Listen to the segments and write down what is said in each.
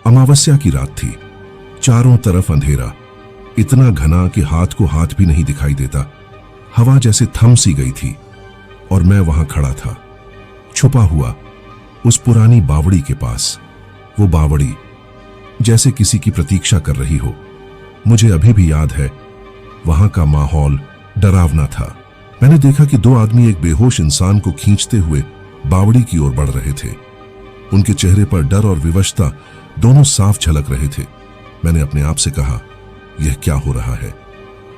अमावस्या की रात थी। चारों तरफ अंधेरा, इतना घना कि हाथ को हाथ भी नहीं दिखाई देता। हवा जैसे थम सी गई थी और मैं वहां खड़ा था, छुपा हुआ उस पुरानी बावड़ी के पास। वो बावड़ी जैसे किसी की प्रतीक्षा कर रही हो। मुझे अभी भी याद है, वहां का माहौल डरावना था। मैंने देखा कि दो आदमी एक बेहोश इंसान को खींचते हुए बावड़ी की ओर बढ़ रहे थे। उनके चेहरे पर डर और विवशता दोनों साफ झलक रहे थे। मैंने अपने आप से कहा, यह क्या हो रहा है?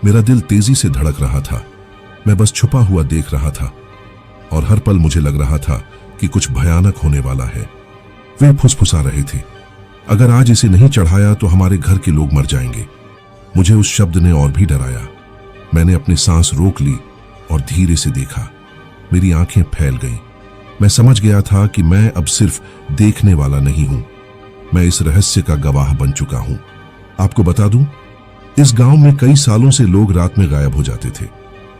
मेरा दिल तेजी से धड़क रहा था। मैं बस छुपा हुआ देख रहा था और हर पल मुझे लग रहा था कि कुछ भयानक होने वाला है। वे फुसफुसा रहे थे, अगर आज इसे नहीं चढ़ाया तो हमारे घर के लोग मर जाएंगे। मुझे उस शब्द ने और भी डराया। मैंने अपनी सांस रोक ली और धीरे से देखा। मेरी आंखें फैल गईं। मैं समझ गया था कि मैं अब सिर्फ देखने वाला नहीं हूं, मैं इस रहस्य का गवाह बन चुका हूं। आपको बता दूं, इस गांव में कई सालों से लोग रात में गायब हो जाते थे।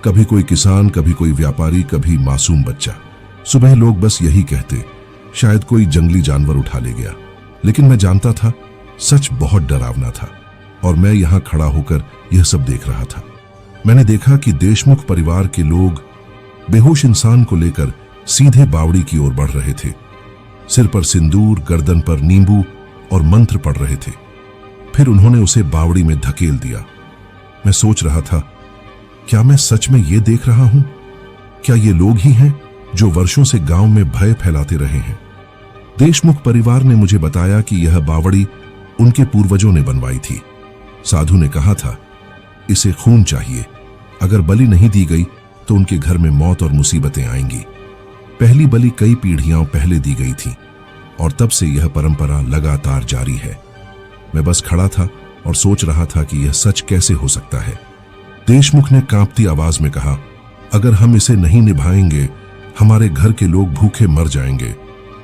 कभी कोई किसान, कभी कोई व्यापारी, कभी मासूम बच्चा। सुबह लोग बस यही कहते, शायद कोई जंगली जानवर उठा ले गया। लेकिन मैं जानता था, सच बहुत डरावना था और मैं यहां खड़ा होकर यह सब देख रहा था। मैंने देखा कि देशमुख परिवार के लोग बेहोश इंसान को लेकर सीधे बावड़ी की ओर बढ़ रहे थे। सिर पर सिंदूर, गर्दन पर नींबू और मंत्र पढ़ रहे थे। फिर उन्होंने उसे बावड़ी में धकेल दिया। मैं सोच रहा था, क्या मैं सच में ये देख रहा हूं? क्या ये लोग ही हैं जो वर्षों से गांव में भय फैलाते रहे हैं? देशमुख परिवार ने मुझे बताया कि यह बावड़ी उनके पूर्वजों ने बनवाई थी। साधु ने कहा था, इसे खून चाहिए, अगर बलि नहीं दी गई तो उनके घर में मौत और मुसीबतें आएंगी। पहली बलि कई पीढ़ियां पहले दी गई थी और तब से यह परंपरा लगातार जारी है। मैं बस खड़ा था और सोच रहा था कि यह सच कैसे हो सकता है। देशमुख ने कांपती आवाज में कहा, अगर हम इसे नहीं निभाएंगे, हमारे घर के लोग भूखे मर जाएंगे।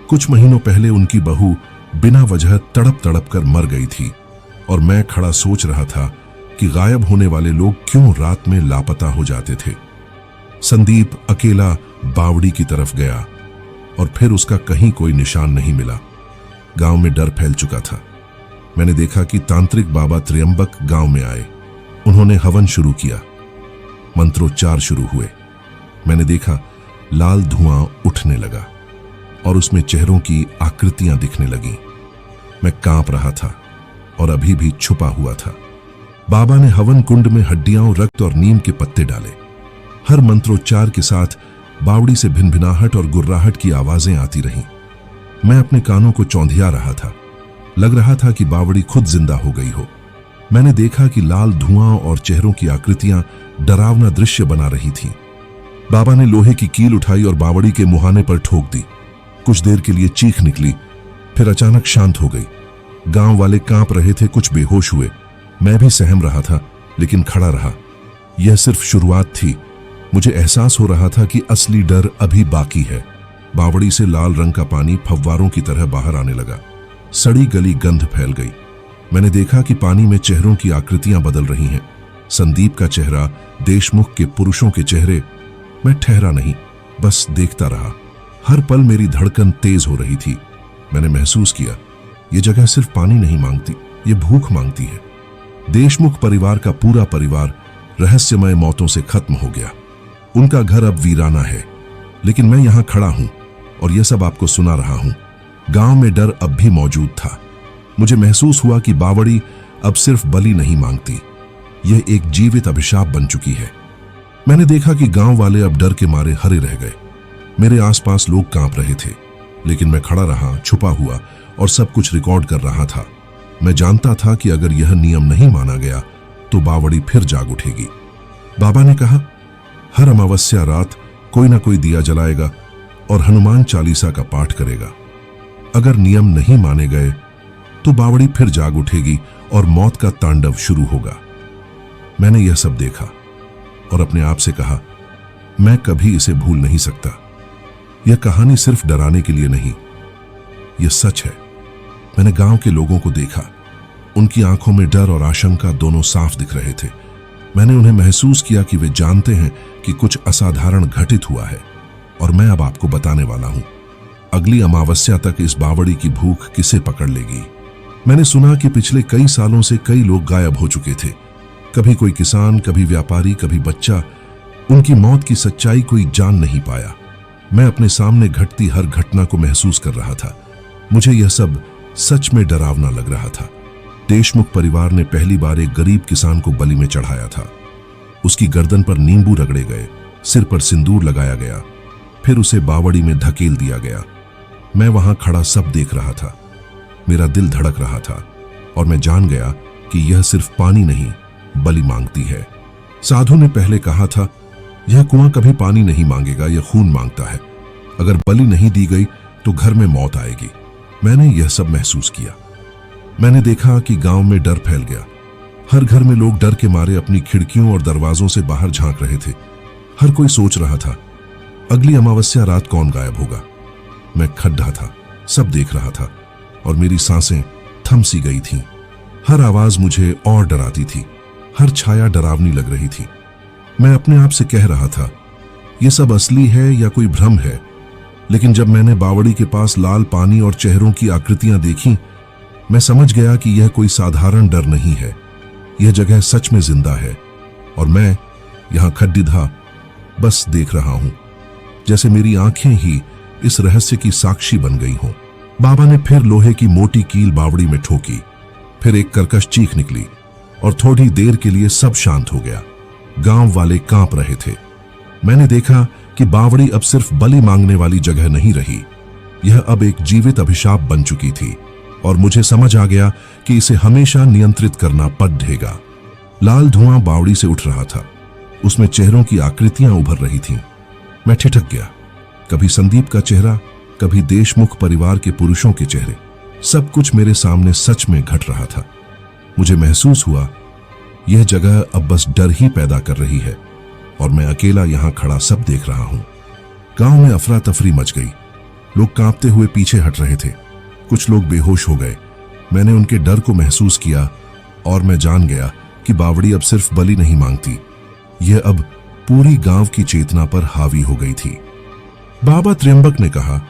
कुछ महीनों पहले उनकी बहू बिना वजह तड़प तड़प कर मर गई थी और मैं खड़ा सोच रहा था कि गायब होने वाले लोग क्यों रात में लापता हो जाते थे। संदीप अकेला बावड़ी की तरफ गया और फिर उसका कहीं कोई निशान नहीं मिला। गांव में डर फैल चुका था। मैंने देखा कि तांत्रिक बाबा त्र्यंबक गांव में आए। उन्होंने हवन शुरू किया, मंत्रोच्चार शुरू हुए। मैंने देखा लाल धुआं उठने लगा और उसमें चेहरों की आकृतियां दिखने लगीं। मैं कांप रहा था और अभी भी छुपा हुआ था। बाबा ने हवन कुंड में हड्डियां, रक्त और नीम के पत्ते डाले। हर मंत्रोच्चार के साथ बावड़ी से भिनभिनाहट और गुर्राहट की आवाजें आती रहीं। मैं अपने कानों को चौंधिया रहा था। लग रहा था कि बावड़ी खुद जिंदा हो गई हो। मैंने देखा कि लाल धुआं और चेहरों की आकृतियां डरावना दृश्य बना रही थीं। बाबा ने लोहे की कील उठाई और बावड़ी के मुहाने पर ठोक दी। कुछ देर के लिए चीख निकली, फिर अचानक शांत हो गई। गांव वाले कांप रहे थे, कुछ बेहोश हुए। मैं भी सहम रहा था, लेकिन खड़ा रहा। यह सिर्फ शुरुआत थी। मुझे एहसास हो रहा था कि असली डर अभी बाकी है। बावड़ी से लाल रंग का पानी फव्वारों की तरह बाहर आने लगा। सड़ी गली गंध फैल गई। मैंने देखा कि पानी में चेहरों की आकृतियां बदल रही हैं। संदीप का चेहरा, देशमुख के पुरुषों के चेहरे। मैं ठहरा नहीं, बस देखता रहा। हर पल मेरी धड़कन तेज हो रही थी। मैंने महसूस किया, ये जगह सिर्फ पानी नहीं मांगती, ये भूख मांगती है। देशमुख परिवार का पूरा परिवार रहस्यमय मौतों से खत्म हो गया। उनका घर अब वीराना है, लेकिन मैं यहां खड़ा हूं और यह सब आपको सुना रहा हूं। गांव में डर अब भी मौजूद था। मुझे महसूस हुआ कि बावड़ी अब सिर्फ बलि नहीं मांगती, यह एक जीवित अभिशाप बन चुकी है। मैंने देखा कि गांव वाले अब डर के मारे हरे रह गए। मेरे आसपास लोग कांप रहे थे, लेकिन मैं खड़ा रहा, छुपा हुआ, और सब कुछ रिकॉर्ड कर रहा था। मैं जानता था कि अगर यह नियम नहीं माना गया तो बावड़ी फिर जाग उठेगी। बाबा ने कहा, हर अमावस्या रात कोई ना कोई दिया जलाएगा और हनुमान चालीसा का पाठ करेगा। अगर नियम नहीं माने गए तो बावड़ी फिर जाग उठेगी और मौत का तांडव शुरू होगा। मैंने यह सब देखा और अपने आप से कहा, मैं कभी इसे भूल नहीं सकता। यह कहानी सिर्फ डराने के लिए नहीं, यह सच है। मैंने गांव के लोगों को देखा। उनकी आंखों में डर और आशंका दोनों साफ दिख रहे थे। मैंने उन्हें महसूस किया कि वे जानते हैं कि कुछ असाधारण घटित हुआ है और मैं अब आपको बताने वाला हूं। अगली अमावस्या तक इस बावड़ी की भूख किसे पकड़ लेगी, मैंने सुना कि पिछले कई सालों से कई लोग गायब हो चुके थे। कभी कोई किसान, कभी व्यापारी, कभी बच्चा। उनकी मौत की सच्चाई कोई जान नहीं पाया। मैं अपने सामने घटती हर घटना को महसूस कर रहा था। मुझे यह सब सच में डरावना लग रहा था। देशमुख परिवार ने पहली बार एक गरीब किसान को बलि में चढ़ाया था। उसकी गर्दन पर नींबू रगड़े गए, सिर पर सिंदूर लगाया गया, फिर उसे बावड़ी में धकेल दिया गया। मैं वहां खड़ा सब देख रहा था। मेरा दिल धड़क रहा था और मैं जान गया कि यह सिर्फ पानी नहीं, बलि मांगती है। साधु ने पहले कहा था, यह कुआं कभी पानी नहीं मांगेगा, यह खून मांगता है। अगर बलि नहीं दी गई तो घर में मौत आएगी। मैंने यह सब महसूस किया। मैंने देखा कि गांव में डर फैल गया। हर घर में लोग डर के मारे अपनी खिड़कियों और दरवाजों से बाहर झांक रहे थे। हर कोई सोच रहा था, अगली अमावस्या रात कौन गायब होगा। मैं खड्डा था, सब देख रहा था और मेरी सांसें थम सी गई थीं। हर आवाज मुझे और डराती थी, हर छाया डरावनी लग रही थी। मैं अपने आप से कह रहा था, यह सब असली है या कोई भ्रम है। लेकिन जब मैंने बावड़ी के पास लाल पानी और चेहरों की आकृतियां देखी, मैं समझ गया कि यह कोई साधारण डर नहीं है। यह जगह सच में जिंदा है और मैं यहां खड्डिधा बस देख रहा हूं, जैसे मेरी आंखें ही इस रहस्य की साक्षी बन गई हों। बाबा ने फिर लोहे की मोटी कील बावड़ी में ठोकी। फिर एक कर्कश चीख निकली और थोड़ी देर के लिए सब शांत हो गया। गांव वाले कांप रहे थे। मैंने देखा कि बावड़ी अब सिर्फ बलि मांगने वाली जगह नहीं रही, यह अब एक जीवित अभिशाप बन चुकी थी और मुझे समझ आ गया कि इसे हमेशा नियंत्रित करना पड़ेगा। लाल धुआं बावड़ी से उठ रहा था, उसमें चेहरों की आकृतियां उभर रही थीं। मैं ठिठक गया। कभी संदीप का चेहरा, कभी देशमुख परिवार के पुरुषों के चेहरे, सब कुछ मेरे सामने सच में घट रहा था। मुझे महसूस हुआ यह जगह अब बस डर ही पैदा कर रही है और मैं अकेला यहां खड़ा सब देख रहा हूं। गांव में अफरा तफरी मच गई। लोग कांपते हुए पीछे हट रहे थे, कुछ लोग बेहोश हो गए। मैंने उनके डर को महसूस किया और मैं जान गया कि बावड़ी अब सिर्फ बलि नहीं मांगती, यह अब पूरी गांव की चेतना पर हावी हो गई थी। बाबा त्र्यंबक ने कहा,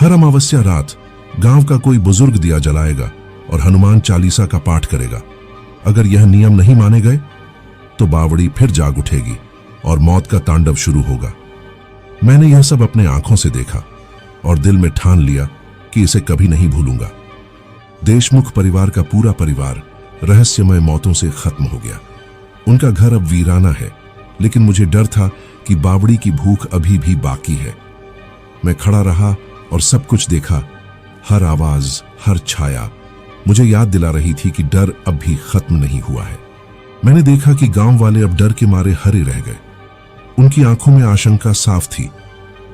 हर अमावस्या रात गांव का कोई बुजुर्ग दिया जलाएगा और हनुमान चालीसा का पाठ करेगा। अगर यह नियम नहीं माने गए तो बावड़ी फिर जाग उठेगी और मौत का तांडव शुरू होगा। मैंने यह सब अपने आंखों से देखा और दिल में ठान लिया कि इसे कभी नहीं भूलूंगा। देशमुख परिवार का पूरा परिवार रहस्यमय मौतों से खत्म हो गया। उनका घर अब वीराना है, लेकिन मुझे डर था कि बावड़ी की भूख अभी भी बाकी है। मैं खड़ा रहा और सब कुछ देखा। हर आवाज, हर छाया मुझे याद दिला रही थी कि डर अब भी खत्म नहीं हुआ है। मैंने देखा कि गांव वाले अब डर के मारे हरे रह गए। उनकी आंखों में आशंका साफ थी।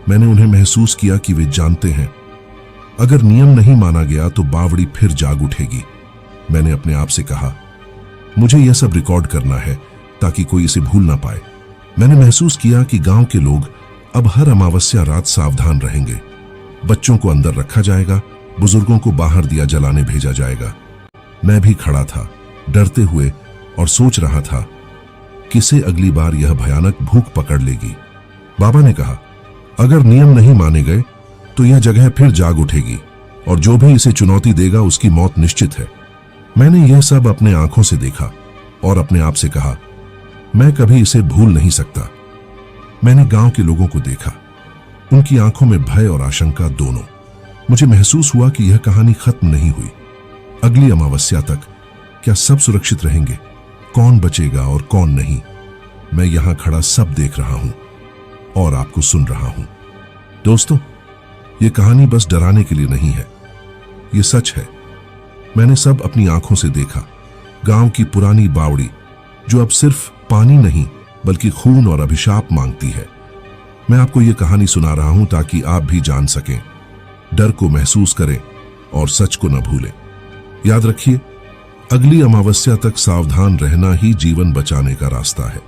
मैंने उन्हें महसूस किया कि वे जानते हैं, अगर नियम नहीं माना गया तो बावड़ी फिर जाग उठेगी। मैंने अपने आप से कहा, मुझे यह सब रिकॉर्ड करना है ताकि कोई इसे भूल ना पाए। मैंने महसूस किया कि गांव के लोग अब हर अमावस्या रात सावधान रहेंगे। बच्चों को अंदर रखा जाएगा, बुजुर्गों को बाहर दिया जलाने भेजा जाएगा। मैं भी खड़ा था, डरते हुए, और सोच रहा था किसे अगली बार यह भयानक भूख पकड़ लेगी। बाबा ने कहा, अगर नियम नहीं माने गए तो यह जगह फिर जाग उठेगी और जो भी इसे चुनौती देगा उसकी मौत निश्चित है। मैंने यह सब अपने आंखों से देखा और अपने आप से कहा, मैं कभी इसे भूल नहीं सकता। मैंने गांव के लोगों को देखा, उनकी आंखों में भय और आशंका दोनों। मुझे महसूस हुआ कि यह कहानी खत्म नहीं हुई। अगली अमावस्या तक क्या सब सुरक्षित रहेंगे? कौन बचेगा और कौन नहीं? मैं यहां खड़ा सब देख रहा हूं और आपको सुन रहा हूं। दोस्तों, यह कहानी बस डराने के लिए नहीं है, यह सच है। मैंने सब अपनी आंखों से देखा। गांव की पुरानी बावड़ी जो अब सिर्फ पानी नहीं बल्कि खून और अभिशाप मांगती है। मैं आपको यह कहानी सुना रहा हूं ताकि आप भी जान सकें, डर को महसूस करें और सच को न भूलें। याद रखिए, अगली अमावस्या तक सावधान रहना ही जीवन बचाने का रास्ता है।